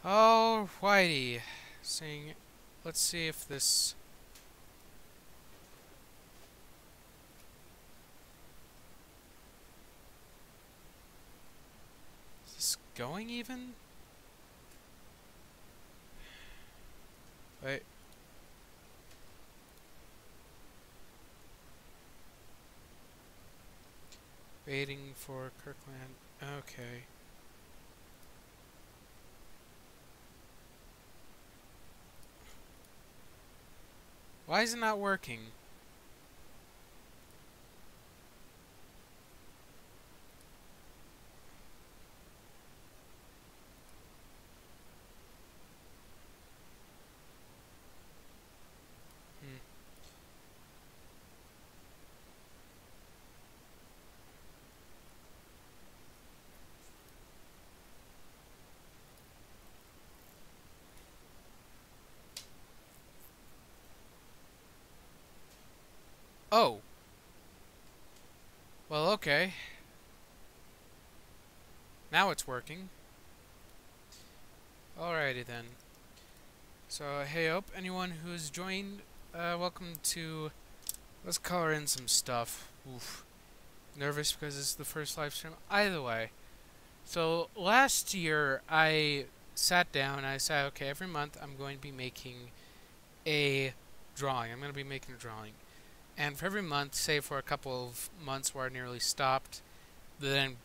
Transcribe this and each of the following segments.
Alrighty. Saying, let's see if this. Is this going even? Wait. Waiting for Kirkland. Okay. Why is it not working? Hmm. Oh. Well, okay. Now it's working. Alrighty then. So, hey up, anyone who's joined, welcome to... Let's color in some stuff. Oof. Nervous because it's the first live stream. Either way. So, last year, I sat down and I said, okay, every month I'm going to be making a drawing. I'm going to be making a drawing. And for every month, say for a couple of months where I nearly stopped, then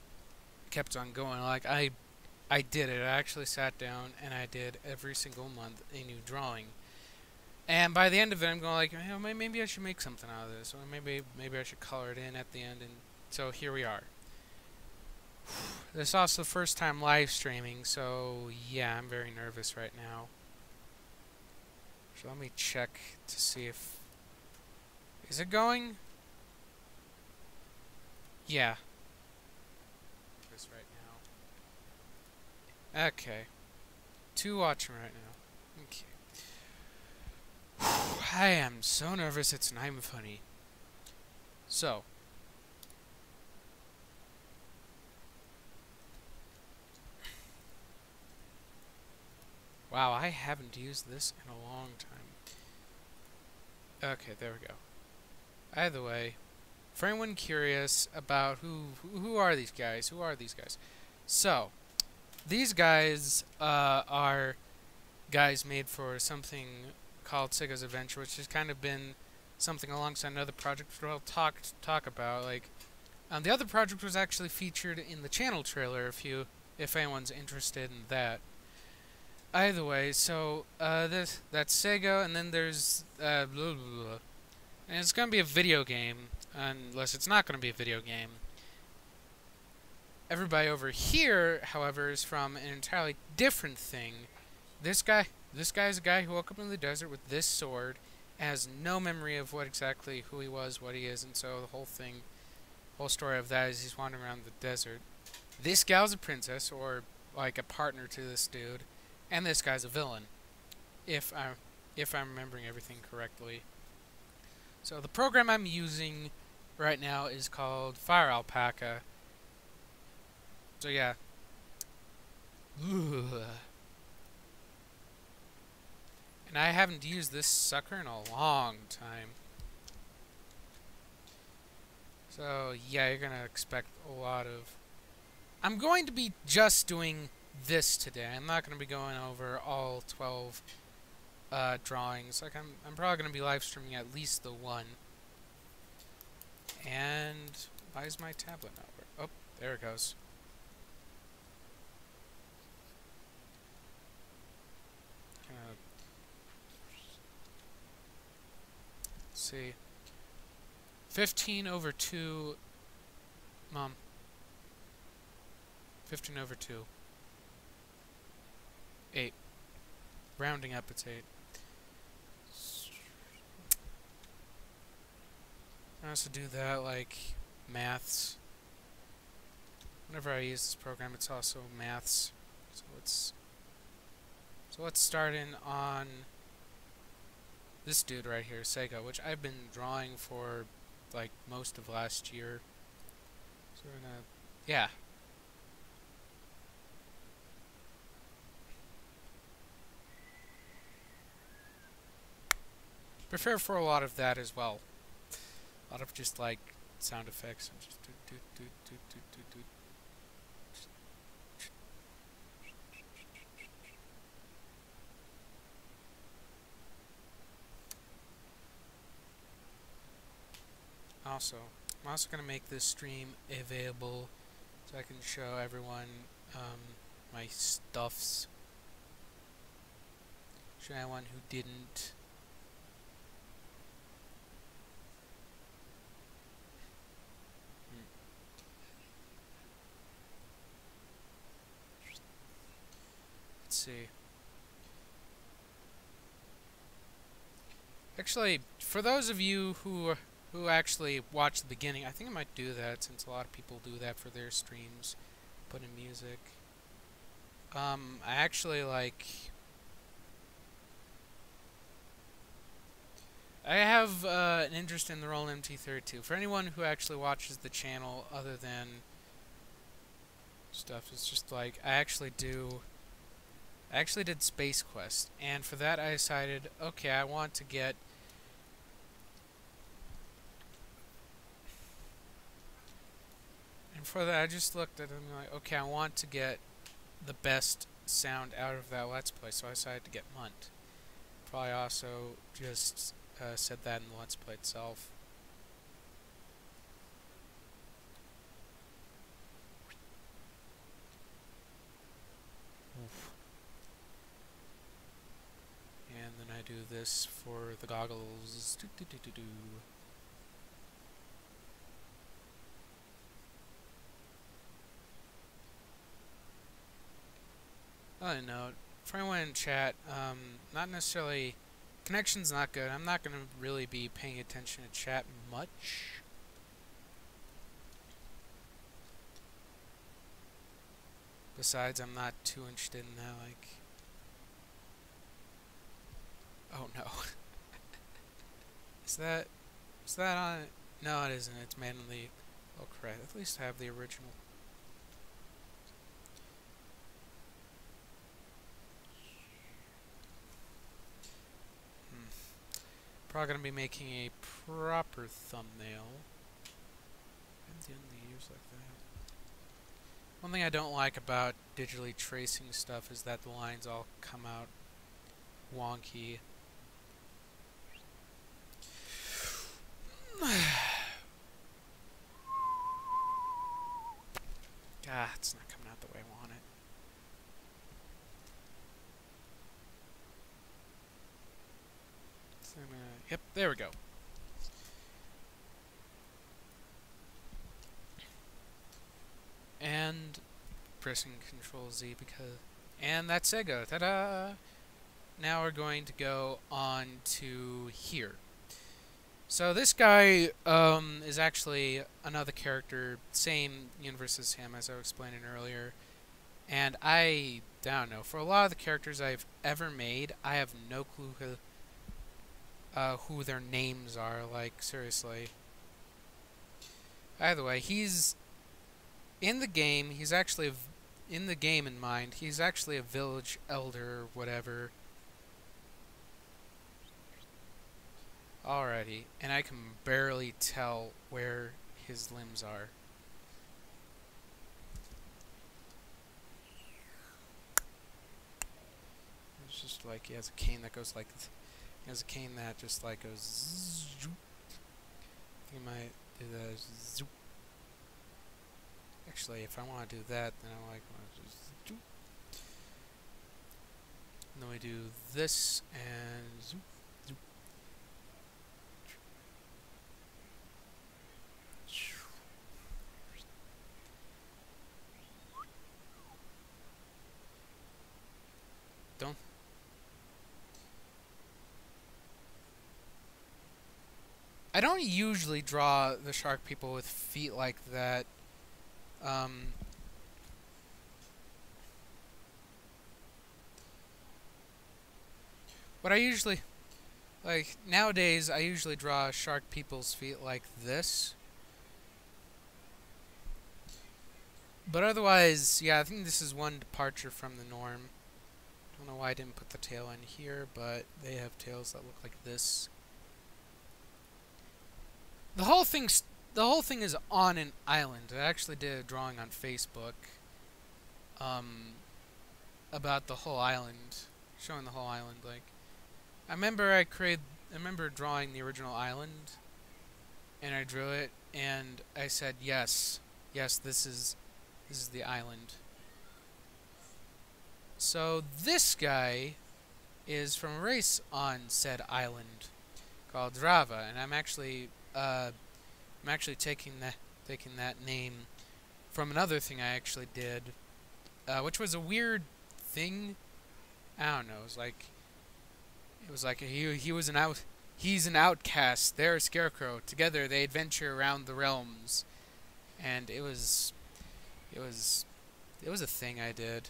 kept on going. Like, I did it. I actually sat down and I did every single month a new drawing. And by the end of it, I'm going like, you know, maybe I should make something out of this, or maybe I should color it in at the end. And so here we are. This is also the first time live streaming, so yeah, I'm very nervous right now. So let me check to see if... Is it going? Yeah. This right now. Okay. 2 watching right now. Okay. I am so nervous it's not even funny. So. Wow, I haven't used this in a long time. Okay, there we go. Either way, for anyone curious about who are these guys? Who are these guys? So, these guys are guys made for something called Sega's Adventure, which has kind of been something alongside another project which I'll talk about. Like, the other project was actually featured in the channel trailer. If anyone's interested in that. Either way, so that's Sega, and then there's blah, blah, blah. And it's gonna be a video game, unless it's not gonna be a video game. Everybody over here, however, is from an entirely different thing. This guy's a guy who woke up in the desert with this sword, has no memory of who he was, what he is, and so the whole story of that is he's wandering around the desert. This gal's a princess, or like a partner to this dude, and this guy's a villain, if I'm remembering everything correctly. So the program I'm using right now is called Fire Alpaca. So yeah. Ugh. And I haven't used this sucker in a long time. So yeah, you're gonna expect a lot of... I'm going to be just doing this today. I'm not gonna be going over all 12 drawings. Like I'm probably gonna be live streaming at least the one. And why is my tablet not working? Oh, there it goes. Let's see. 15 over 2. Mom. 15 over 2. 8. Rounding up, it's 8. I also do that, like, maths. Whenever I use this program, it's also maths. So let's start in on this dude right here, Sega, which I've been drawing for, like, most of last year. So we're gonna... Yeah. prefer for a lot of that as well. A lot of just like sound effects and just do. Also, I'm also gonna make this stream available so I can show everyone my stuffs. Show anyone who didn't. Let's see. Actually, for those of you who actually watch the beginning, I think I might do that since a lot of people do that for their streams. Put in music. I actually like. I have an interest in the Roll MT32. For anyone who actually watches the channel other than stuff, it's just like I actually did Space Quest, and for that I decided, okay, I want to get for that I just looked at it and like, okay, I want to get the best sound out of that Let's Play, so I decided to get Munt. Probably also just said that in the Let's Play itself. Oof. And then I do this for the goggles. On a note, for anyone in chat, not necessarily, connection's not good. I'm not going to really be paying attention to chat much. Besides, I'm not too interested in that, like... Oh no. Is that on it? No, it isn't. It's manually... Oh crap, at least I have the original. Probably gonna be making a proper thumbnail. And the use like that. One thing I don't like about digitally tracing stuff is that the lines all come out wonky. Ah, it's not coming out the way I want it. So yep, there we go. And pressing Control Z because... And that's Sega. Ta-da! Now we're going to go on to here. So this guy is actually another character, same universe as him, as I was explaining earlier. And I don't know, for a lot of the characters I've ever made, I have no clue who their names are, like, seriously. Either way, he's in the game, he's actually, in the game in mind, he's actually a village elder or whatever. Alrighty, and I can barely tell where his limbs are. It's just like he has a cane that goes like this. He has a cane that just like goes zoop. You might do the zoop. Actually, if I want to do that, then I like just zoop. And then we do this and zoop, zoop. Don't. I don't usually draw the shark people with feet like that. What I usually, like, nowadays, I usually draw shark people's feet like this. But otherwise, yeah, I think this is one departure from the norm. I don't know why I didn't put the tail in here, but they have tails that look like this. the whole thing's the whole thing is on an island. I actually did a drawing on Facebook um, about the whole island, showing the whole island. Like, I remember drawing the original island, and I drew it, and I said, yes, yes, this is the island. So this guy is from a race on said island called Drava, and I'm actually taking that name from another thing I actually did, which was a weird thing. I don't know. It was like he was an out. He's an outcast. They're a scarecrow. Together they adventure around the realms, and it was it was a thing I did.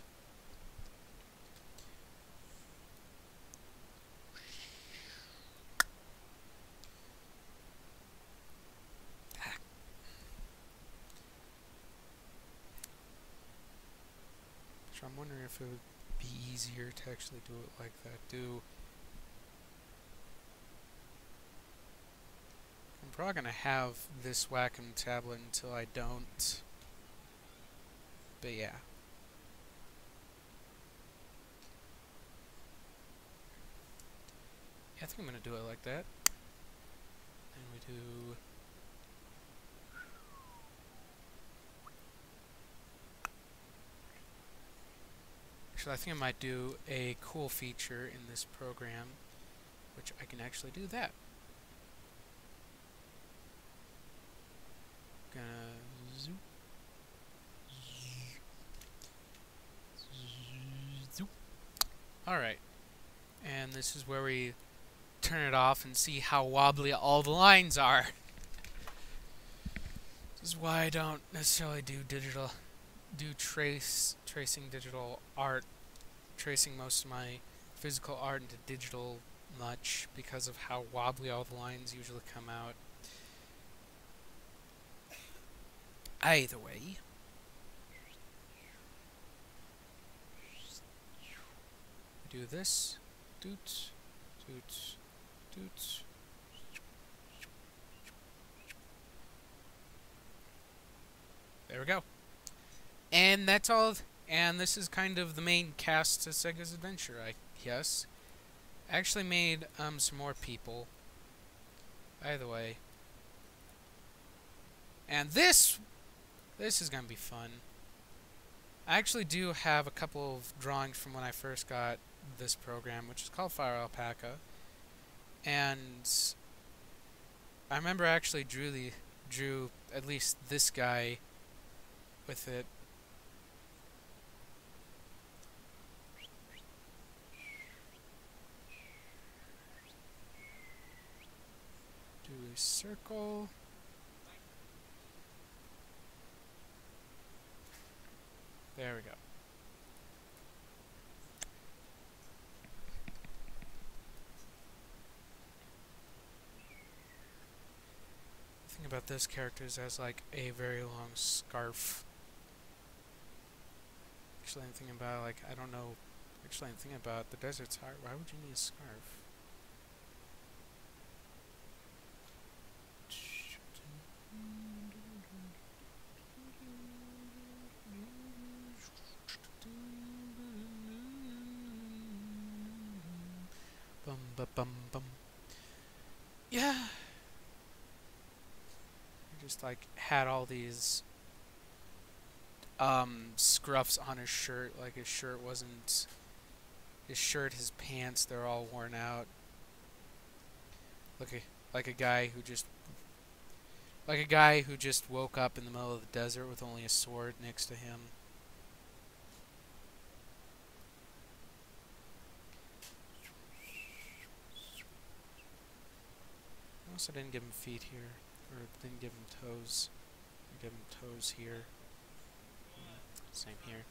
So I'm wondering if it would be easier to actually do it like that. I'm probably gonna have this Wacom tablet until I don't. But yeah. Yeah, I think I'm gonna do it like that. And we do. Actually, I think I might do a cool feature in this program, which I can actually do that. Gonna zoop. Zoop. Alright. And this is where we turn it off and see how wobbly all the lines are. This is why I don't necessarily do tracing digital art, tracing most of my physical art into digital much, because of how wobbly all the lines usually come out. Either way, do this, doot, doot, doot. There we go. And that's all. And this is kind of the main cast to Sega's Adventure, I guess. I actually made some more people. By the way. And this is gonna be fun. I actually do have a couple of drawings from when I first got this program, which is called Fire Alpaca. And I remember I actually drew at least this guy with it. Do a circle. There we go. The thing about this character is it has like a very long scarf. Actually, I'm thinking about like I don't know. Actually, I'm thinking about the desert's hard. Why would you need a scarf? Bum ba bum bum. Yeah. He just like had all these scruffs on his shirt, like his shirt wasn't his shirt, his pants, they're all worn out. Like a guy who just woke up in the middle of the desert with only a sword next to him. I also didn't give him feet here, or didn't give him toes. I give him toes here. Same here.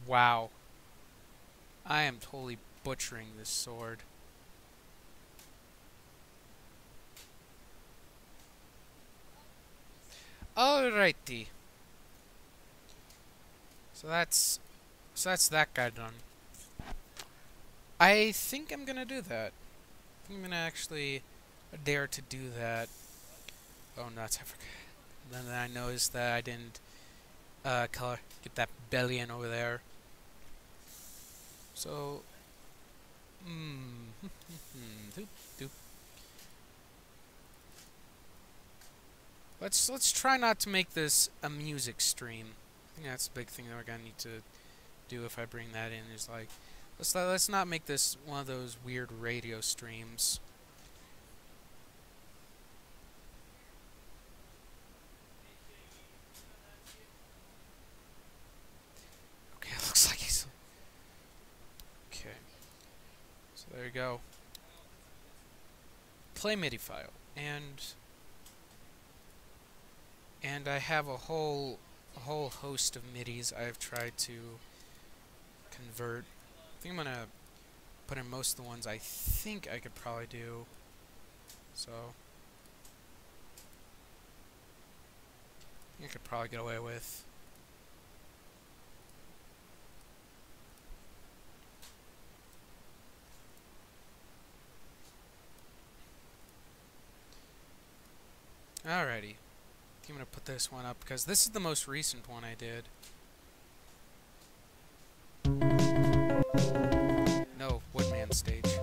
Wow. I am totally butchering this sword. Alrighty. So that's that guy done. I think I'm gonna do that. I think I'm gonna actually dare to do that. Oh nuts! I forgot. Then I noticed that I didn't color get that belly in over there. So, doop, doop. Let's try not to make this a music stream. I think that's the big thing that we're gonna need to do if I bring that in. Is like, let's not make this one of those weird radio streams. Okay, it looks like he's okay. So there you go. Play MIDI file, and I have a whole host of MIDIs I've tried to convert. I think I'm gonna put in most of the ones I think I could probably do. So I think I could probably get away with. Alrighty. I'm gonna put this one up because this is the most recent one I did. No, Woodman stage.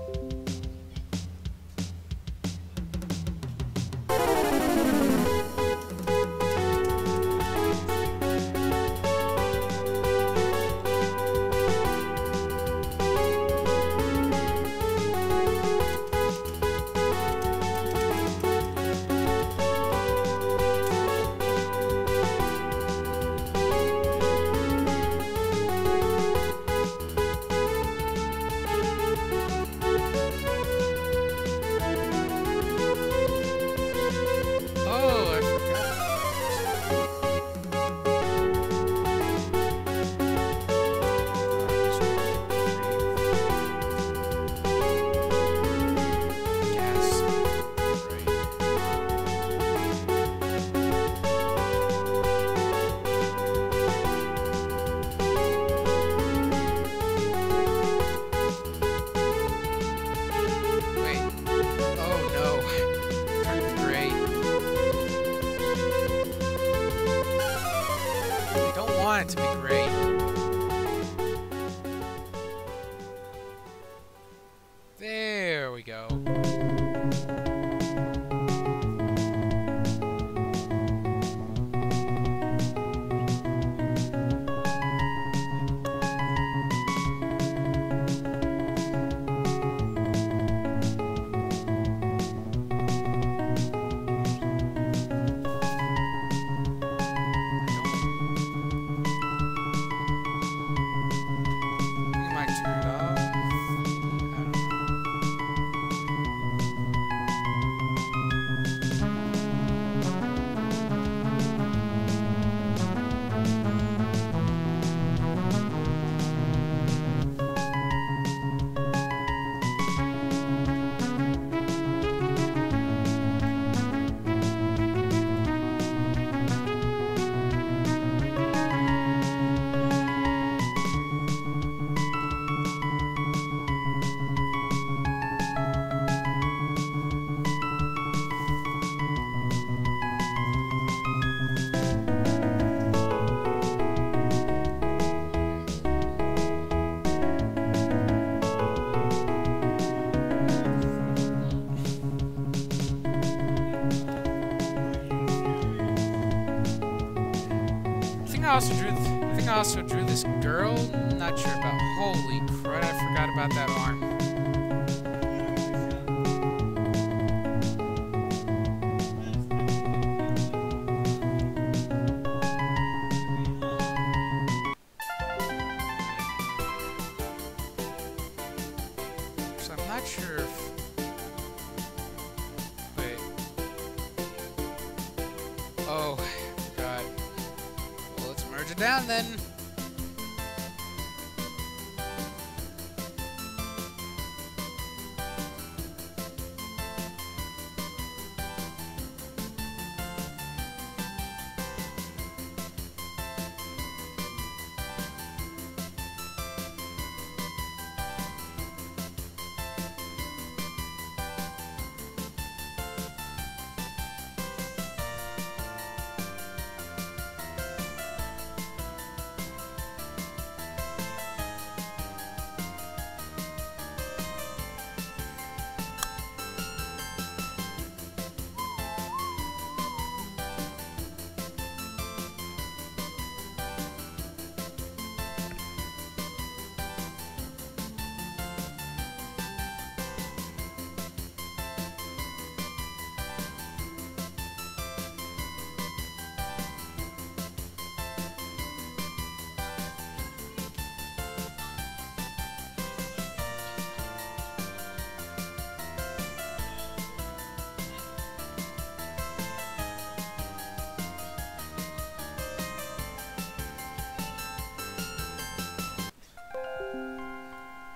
Want it to be great. There we go. I think I also drew this girl. Not sure about. Holy crud! I forgot about that arm. So I'm not sure if. Wait. Oh. Merge it down then.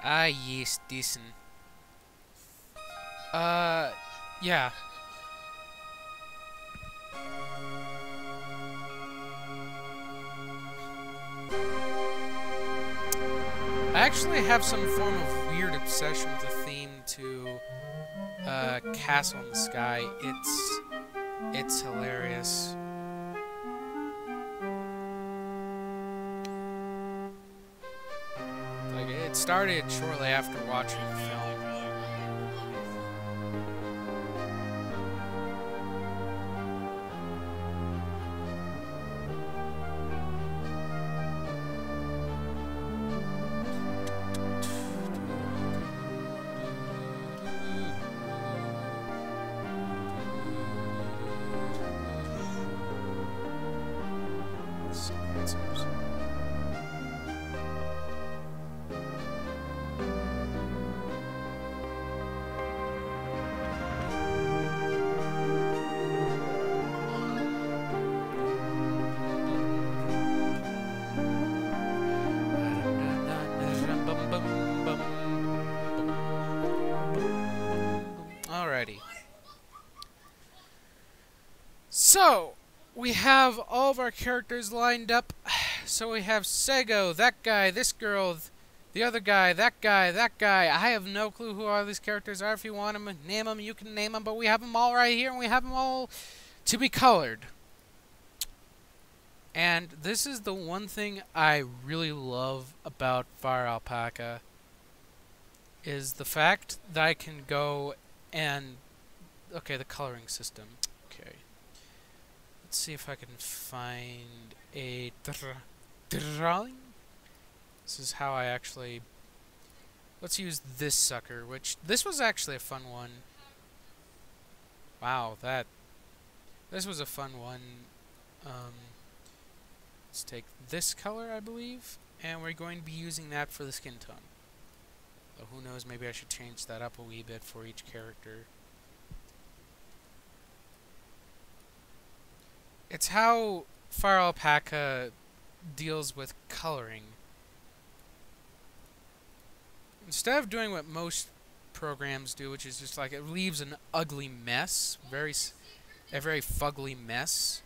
Ah, yes, decent. Yeah. I actually have some form of weird obsession with the theme to Castle in the Sky. It's hilarious. Like, it started shortly after watching the film. Alrighty. So, we have all of our characters lined up. So we have Sego, that guy, this girl, the other guy, that guy, that guy. I have no clue who all these characters are. If you want them, name them, you can name them. But we have them all right here, and we have them all to be colored. And this is the one thing I really love about Fire Alpaca, is the fact that I can go and... Okay, the coloring system. Okay. Let's see if I can find a drawing. This is how I actually... Let's use this sucker, which... This was actually a fun one. Wow, this was a fun one. Let's take this color, I believe, and we're going to be using that for the skin tone. So who knows, maybe I should change that up a wee bit for each character. It's how Fire Alpaca deals with coloring. Instead of doing what most programs do, which is just like it leaves an ugly mess, a very fugly mess,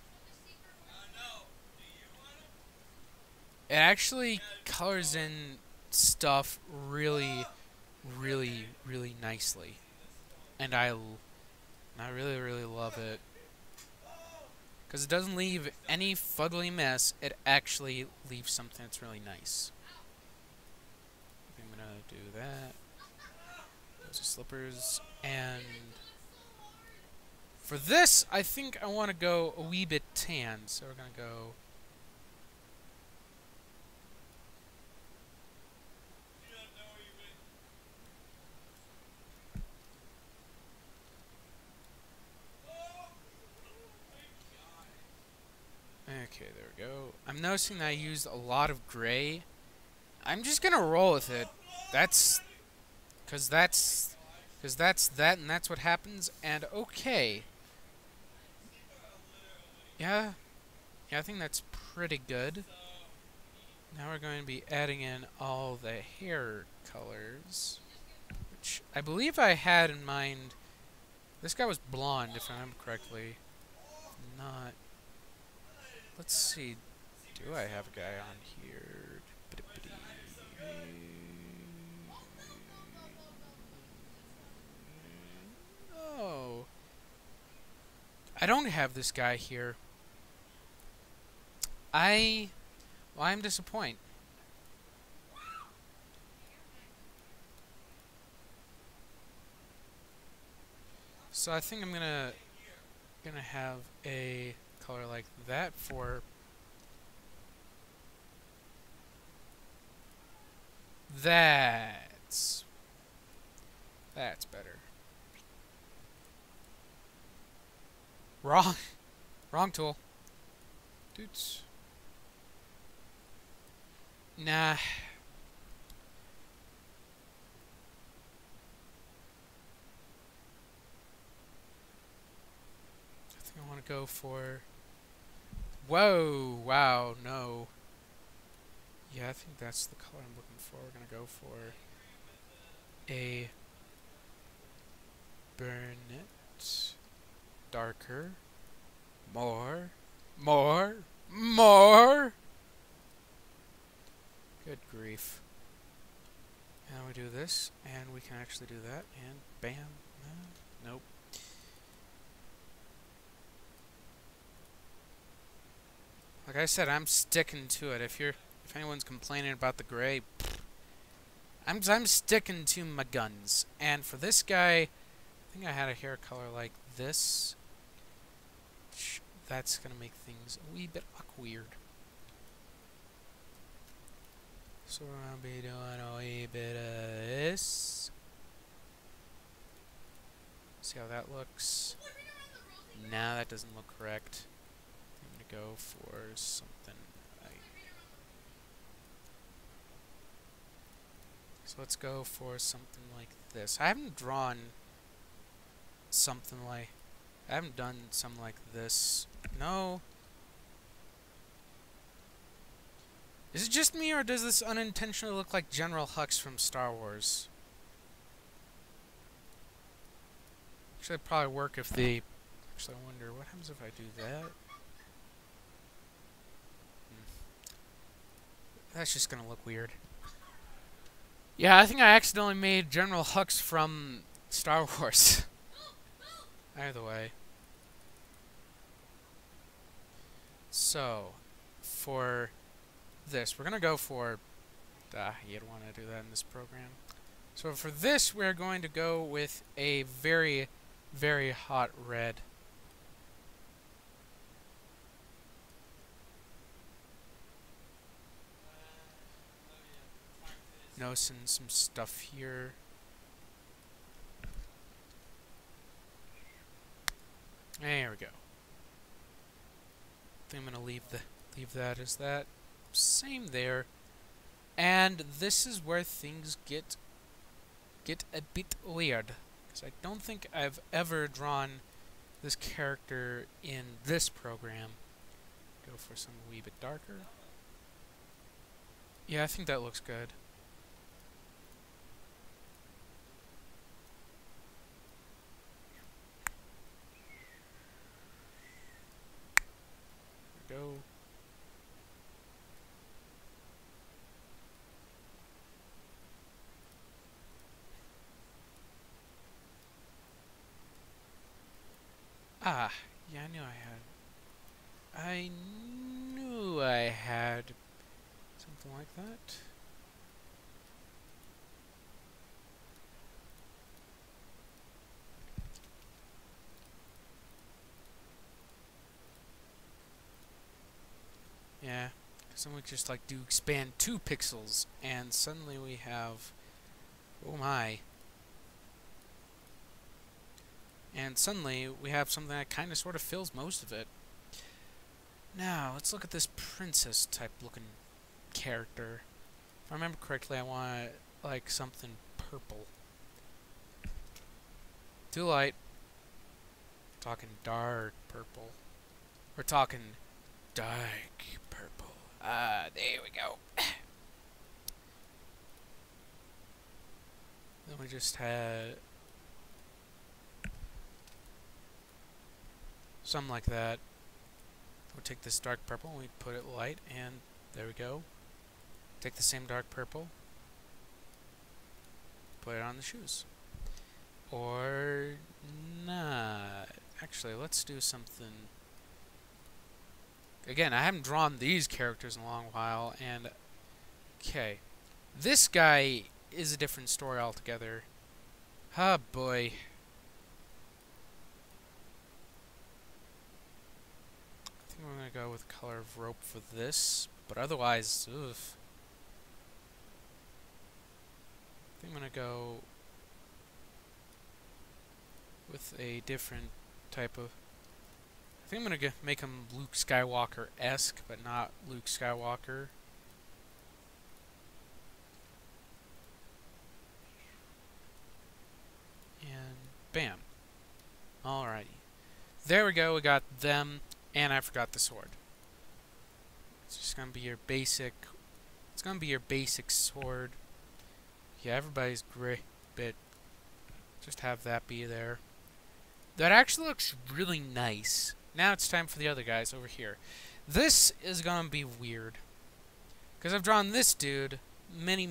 it actually colors in stuff really, really, really nicely, and I really, really love it. Because it doesn't leave any fugly mess, it actually leaves something that's really nice. I'm gonna do that. Those are slippers. And for this, I think I want to go a wee bit tan. So we're gonna go... Okay, there we go. I'm noticing that I used a lot of gray. I'm just gonna roll with it. Cause that's that, and that's what happens. And okay. Yeah, I think that's pretty good. Now we're going to be adding in all the hair colors, which I believe I had in mind. This guy was blonde, if I remember correctly. Not. Let's see. Do I have a guy on here? Oh. I don't have this guy here. Well, I'm disappointed. So I think I'm gonna have a color like that for that's better. Wrong tool. Dudes. Nah. I think I want to go for... Whoa! Wow, no. Yeah, I think that's the color I'm looking for. We're gonna go for a burn it darker. More. Good grief. And we do this, and we can actually do that, and bam. Nope. Like I said, I'm sticking to it. If anyone's complaining about the gray, I'm sticking to my guns. And for this guy, I think I had a hair color like this. That's gonna make things a wee bit weird. So we're gonna be doing a wee bit of this. See how that looks. Nah, that doesn't look correct. I'm gonna go for something like... So let's go for something like this. I haven't drawn something like... I haven't done something like this. No. Is it just me, or does this unintentionally look like General Hux from Star Wars? Actually, it'd probably work if they... Actually, I wonder, what happens if I do that? That's just gonna look weird. Yeah, I think I accidentally made General Hux from Star Wars. Either way. So, for this, we're gonna go for... you don't want to do that in this program. So for this, we're going to go with a very, very hot red. Noticing some stuff here. There we go. I think I'm gonna leave that as that. Same there. And this is where things get a bit weird, because I don't think I've ever drawn this character in this program. Go for some wee bit darker. Yeah, I think that looks good. There we go. Ah, yeah, I knew I had something like that. Yeah, because then we just like do expand 2 pixels, and suddenly we have, oh my. And suddenly we have something that kind of sort of fills most of it. Now, let's look at this princess type looking character. If I remember correctly, I want like something purple. Too light. Talking dark purple. We're talking dark purple. There we go. Then we just had something like that. We'll take this dark purple and we put it light, and there we go. Take the same dark purple, put it on the shoes. Or not. Actually, let's do something. Again, I haven't drawn these characters in a long while, and okay. This guy is a different story altogether. Ah, boy. I think we're going to go with color of rope for this, but otherwise, oof. I think I'm going to go with a different type of... I think I'm going to make him Luke Skywalker-esque, but not Luke Skywalker. And bam. Alrighty. There we go, we got them, and I forgot the sword. It's just going to be your basic... It's going to be your basic sword. Yeah, everybody's bit. Just have that be there. That actually looks really nice. Now it's time for the other guys over here. This is gonna be weird. Because I've drawn this dude many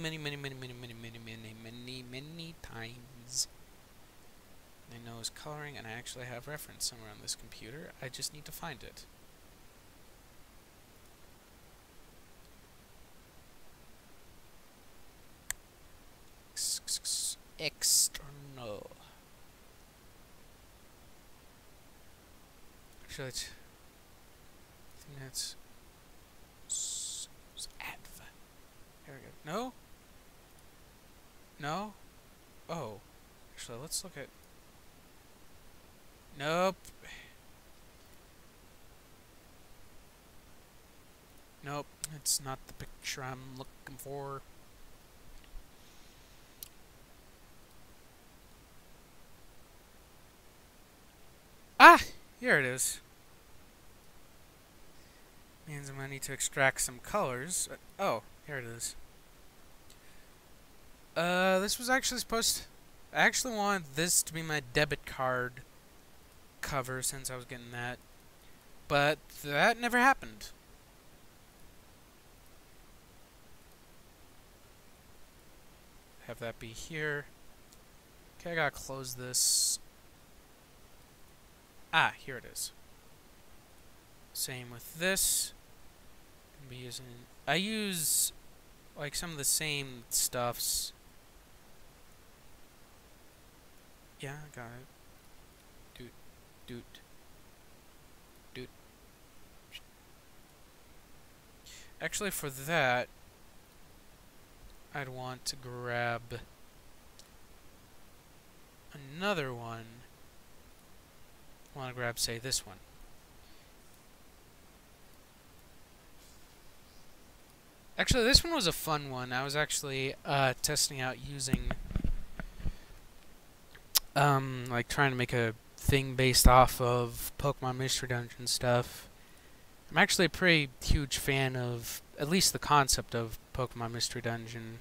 times. I know his coloring, and I actually have reference somewhere on this computer. I just need to find it. External. Actually, I think that's adv. There we go. No? No? Oh. Actually, let's look at... Nope. Nope. It's not the picture I'm looking for. Ah! Here it is. Means I'm gonna need to extract some colors. Oh, here it is. This was actually supposed to... I actually wanted this to be my debit card cover since I was getting that. But that never happened. Have that be here. Okay, I gotta close this. Ah, here it is. Same with this. Be using... I use like some of the same stuffs. Yeah, I got it. Doot. Actually, for that, I'd want to grab another one. I want to grab, say, this one. Actually, this one was a fun one. I was actually testing out using, like trying to make a thing based off of Pokemon Mystery Dungeon stuff. I'm actually a pretty huge fan of at least the concept of Pokemon Mystery Dungeon.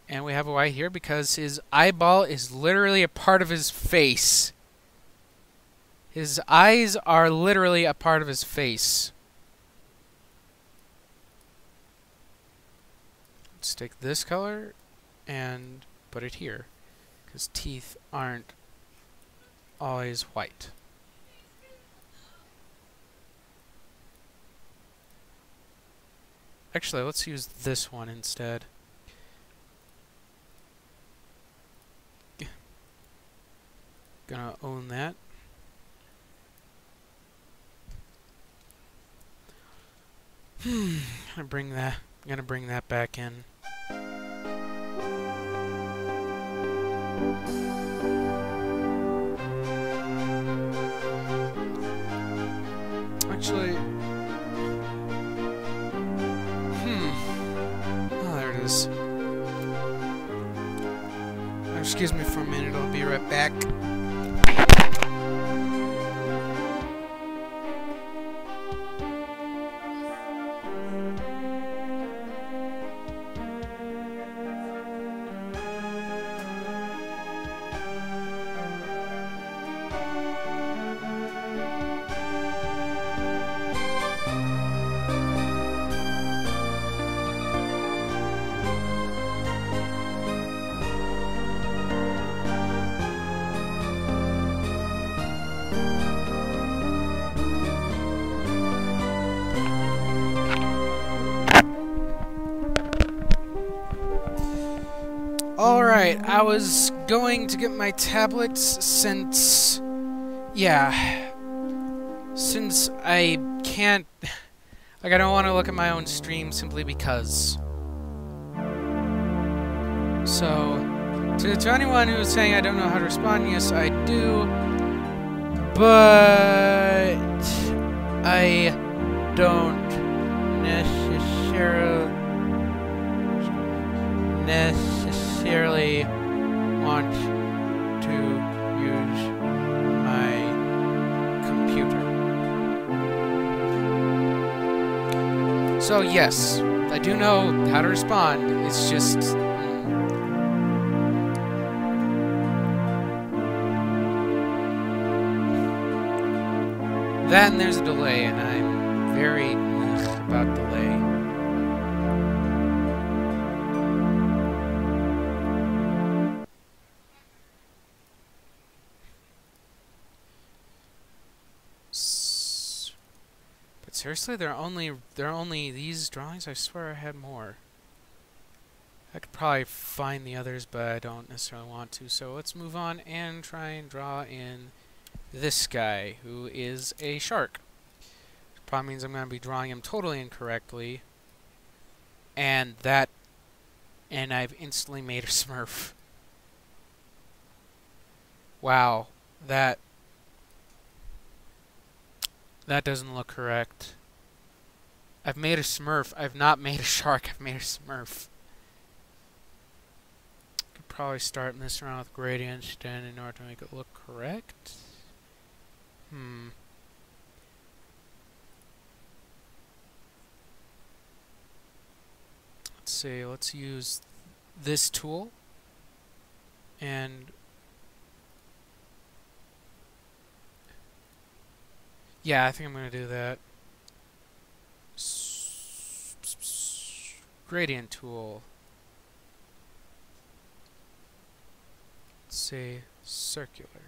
And we have a Y here because his eyeball is literally a part of his face. His eyes are literally a part of his face. Let's take this color and put it here, because teeth aren't always white. Actually, let's use this one instead. Gonna own that. I'm gonna bring that back in. Actually, oh, there it is. Excuse me for a minute, I'll be right back. Alright, I was going to get my tablets since... yeah. Since I can't... like, I don't want to look at my own stream simply because. So, to anyone who's saying I don't know how to respond, yes, I do. But... I don't necessarily want to use my computer. So yes, I do know how to respond. It's just That and there's a delay, and I'm very about delay. But seriously, there are only these drawings? I swear I had more. I could probably find the others, but I don't necessarily want to. So let's move on and try and draw in this guy, who is a shark. Probably means I'm going to be drawing him totally incorrectly. And I've instantly made a Smurf. Wow, that doesn't look correct. I've made a Smurf. I've not made a shark. I've made a Smurf. Could probably start messing around with gradients then in order to make it look correct. Let's see. Let's use this tool and yeah, I think I'm going to do that. Gradient tool. Let's say circular.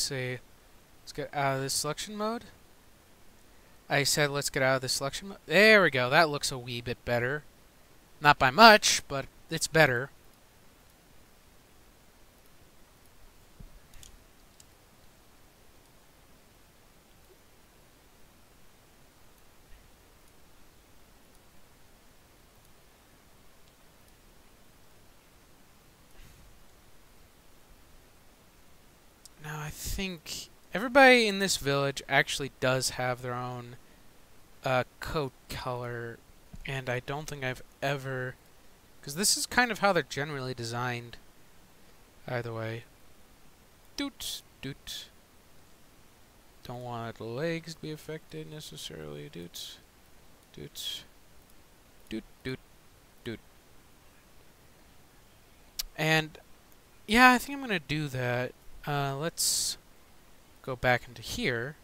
Let's get out of this selection mode. I said let's get out of the selection mode. There we go. That looks a wee bit better. Not by much, but it's better. Now I think everybody in this village actually does have their own coat color, and I don't think I've ever, because this is kind of how they're generally designed. Either way, doot doot. Don't want the legs to be affected necessarily. Doot doot doot doot doot. And yeah, I think I'm gonna do that. Let's go back into here.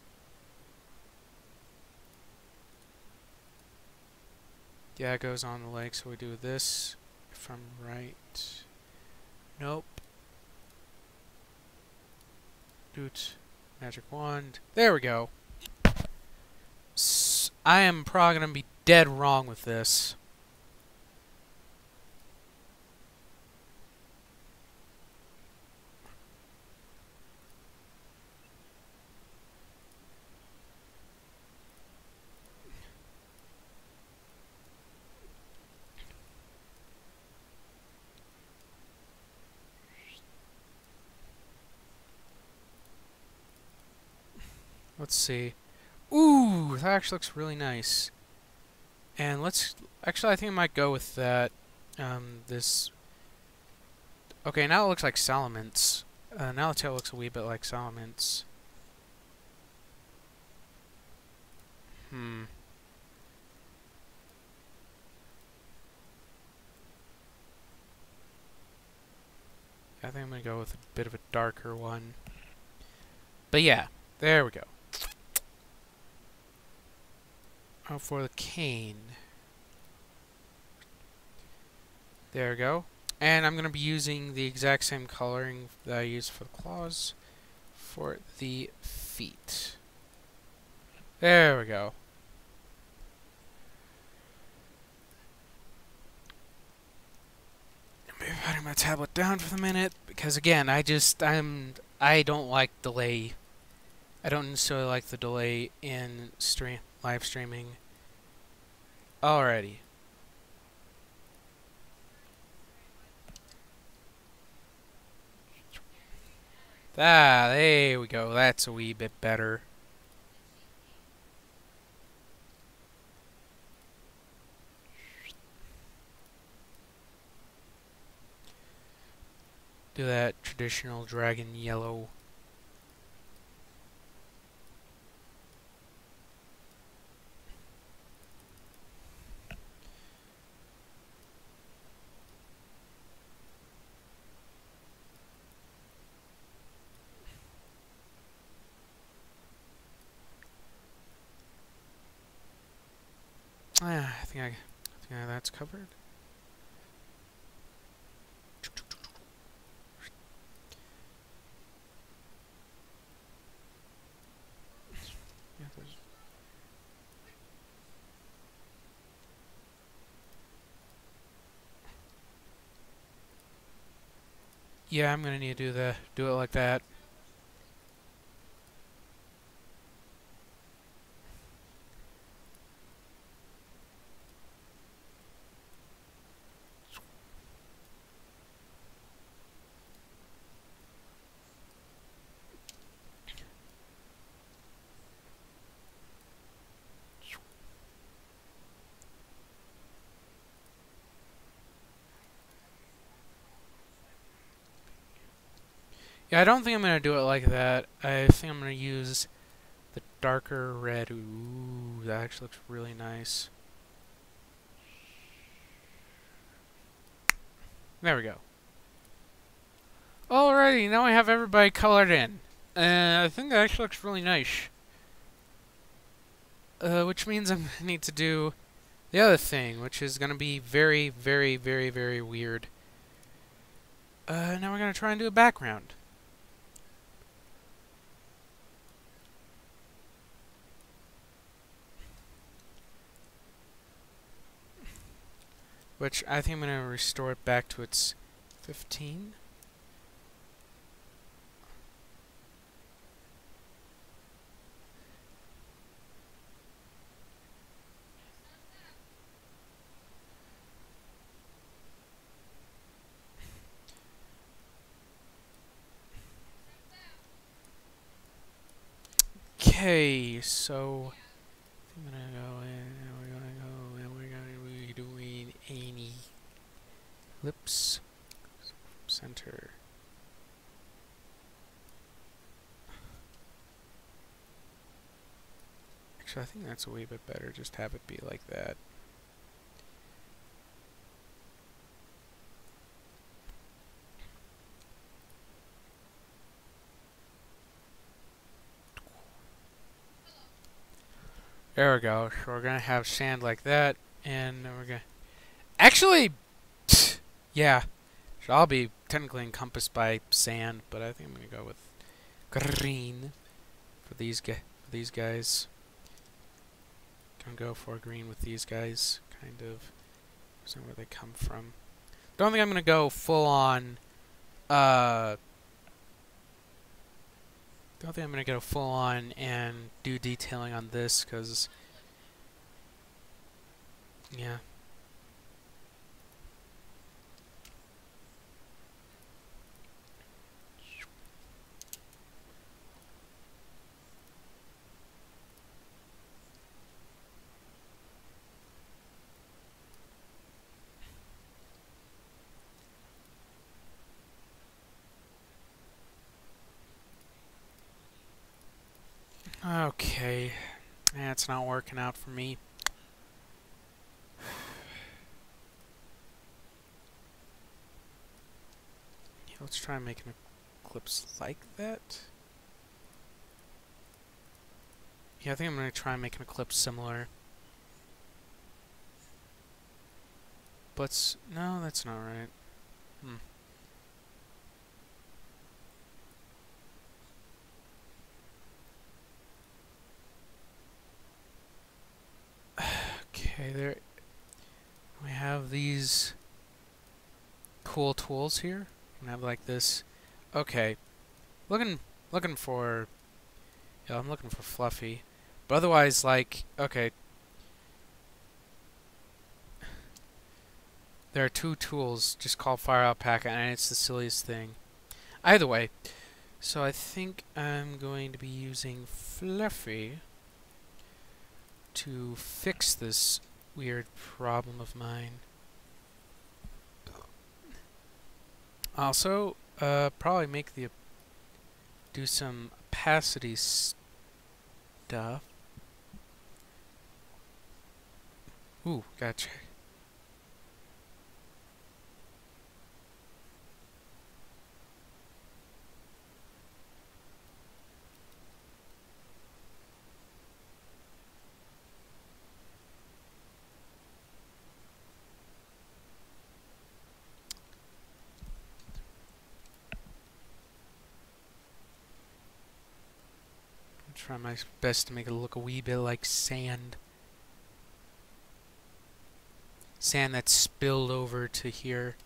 Yeah, it goes on the leg, so we do this if I'm right. Nope. Doot. Magic wand. There we go. I am probably going to be dead wrong with this. Let's see. Ooh, that actually looks really nice. And let's... Actually, I think I might go with that. This... Okay, now it looks like Salamence. Now the tail looks a wee bit like Salamence. I think I'm going to go with a bit of a darker one. But yeah, there we go. Oh, for the cane. There we go. And I'm going to be using the exact same coloring that I used for the claws for the feet. There we go. Maybe putting my tablet down for the minute because again, I don't like delay. I don't necessarily like the delay in live streaming. Alrighty. Ah, there we go. That's a wee bit better. do that traditional dragon yellow. I think that's covered. Yeah, I'm gonna need to do it like that. Yeah, I don't think I'm gonna do it like that. I think I'm gonna use the darker red. Ooh, that actually looks really nice. There we go. Alrighty, now I have everybody colored in. And I think that actually looks really nice. Which means I'm gonna need to do the other thing, which is gonna be very, very, very, very weird. Now we're gonna try and do a background. Which I think I'm gonna restore it back to its 15. Okay, so I'm gonna go in, and we're gonna go, and we're gonna be doing any ellipse center. Actually, I think that's a wee bit better. Just have it be like that. There we go. So we're gonna have sand like that, and then we're gonna actually, yeah. So I'll be technically encompassed by sand, but I think I'm gonna go with green for these guys. Gonna go for green with these guys, kind of. That's not where they come from. Don't think I'm gonna go full on. Don't think I'm gonna go full on and do detailing on this, cause yeah. Okay, that's not working out for me. Yeah, let's try and make an eclipse like that. Yeah, I think I'm gonna try and make an eclipse similar. But no, that's not right. Okay, there we have these cool tools here. We have like this. Okay, looking for. Yeah, I'm looking for fluffy, but otherwise, like, okay. There are two tools just called Fire Alpaca, and it's the silliest thing. Either way, so I think I'm going to be using Fluffy to fix this weird problem of mine. Also, probably do some opacity stuff. Ooh, gotcha. Try my best to make it look a wee bit like sand. Sand that's spilled over to here.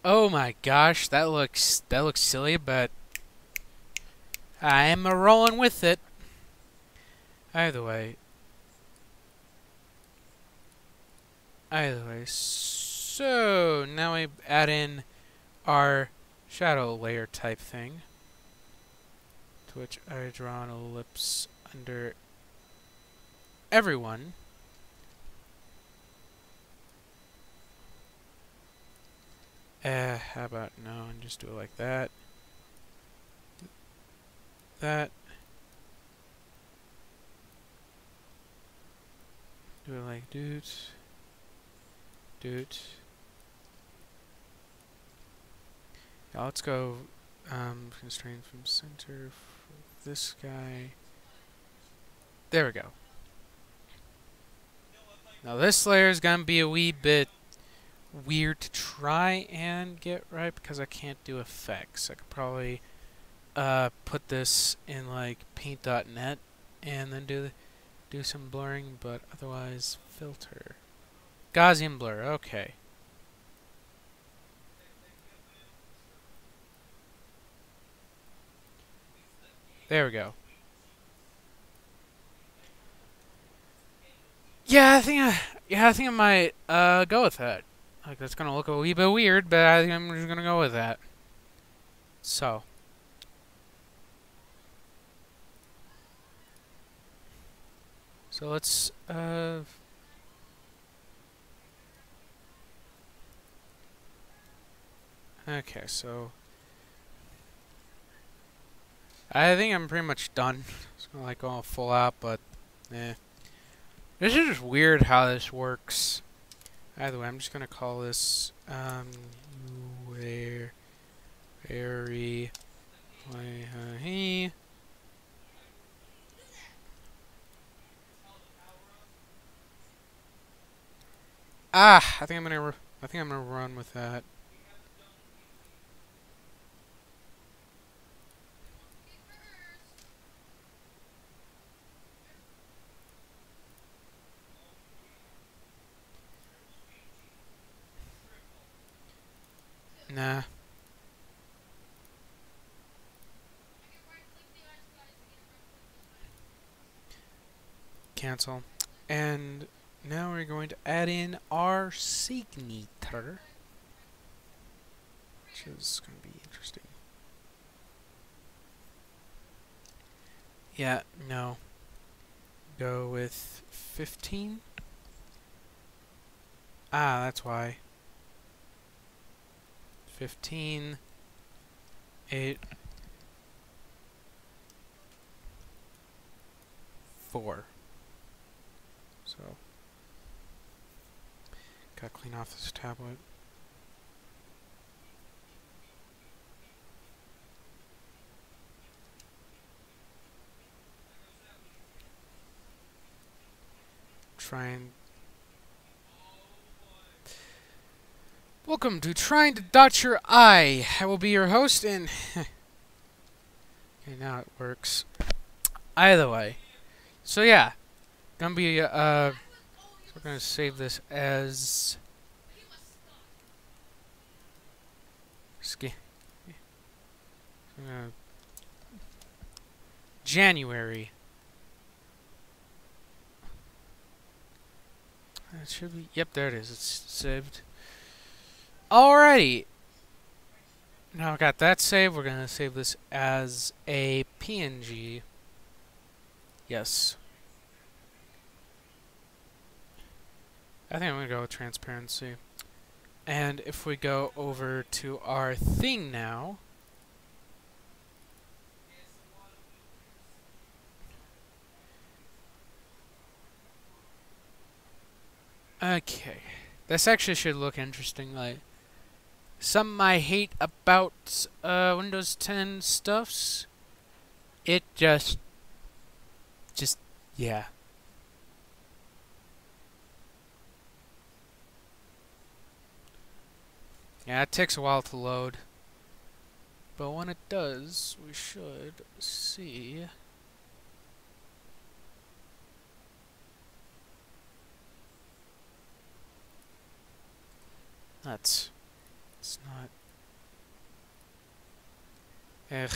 Oh my gosh, that looks silly, but I'm a rolling with it. Either way, so now we add in our shadow layer type thing, to which I draw an ellipse under everyone. How about no, and just do it like that. That. Do it like doot. Doot. Yeah, let's go constrain from center for this guy. There we go. Now this layer is gonna be a wee bit weird to try and get right because I can't do effects. I could probably put this in like paint.net and then do some blurring, but otherwise filter. Gaussian blur, okay. There we go. Yeah, I think I might go with that. Like that's gonna look a wee bit weird, but I think I'm just gonna go with that. So. So let's okay, so I think I'm pretty much done. It's gonna like go full out, but eh. This is just weird how this works. Either way, I'm just gonna call this very I think I'm gonna run with that. Nah. Cancel. And now we're going to add in our signature, which is going to be interesting. Yeah, no. Go with 15. Ah, that's why. 15, 8, 4. So, gotta clean off this tablet. Welcome to Trying to Dot Your I. I will be your host, and okay, now it works. Either way, so yeah, gonna be so we're gonna save this as January. It should be. Yep, there it is. It's saved. Alrighty. Now I got that saved. We're gonna save this as a PNG. Yes. I think I'm going to go with transparency. And if we go over to our thing now... Okay. This actually should look interesting. Like, some I hate about Windows 10 stuffs. It just, yeah. Yeah, it takes a while to load. But when it does, we should see. It's not. Ugh.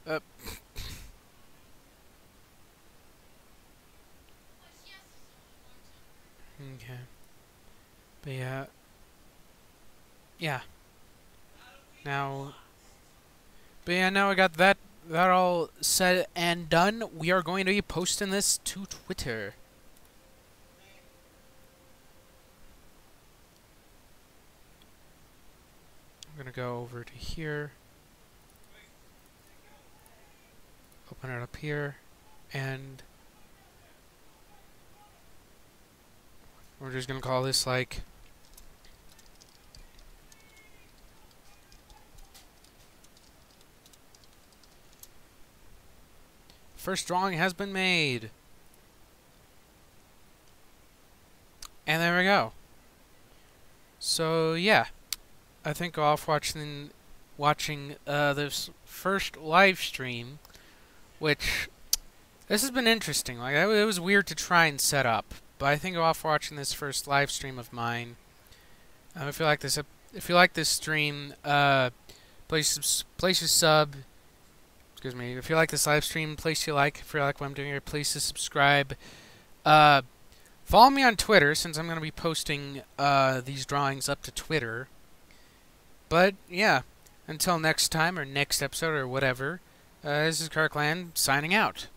Uh. Okay. But yeah. Yeah. Now. But yeah, now I got that all said and done. We are going to be posting this to Twitter. I'm gonna go over to here. Open it up here. And we're just gonna call this like first drawing has been made. And there we go. So yeah, I think off watching this first live stream, which this has been interesting. Like it was weird to try and set up, but I think off watching this first live stream of mine, if you like this stream, place your sub. Excuse me. If you like this live stream, place your like. If you like what I'm doing here, please subscribe. Follow me on Twitter, since I'm going to be posting these drawings up to Twitter. But, yeah, until next time, or next episode, or whatever, this is Kirkland, signing out.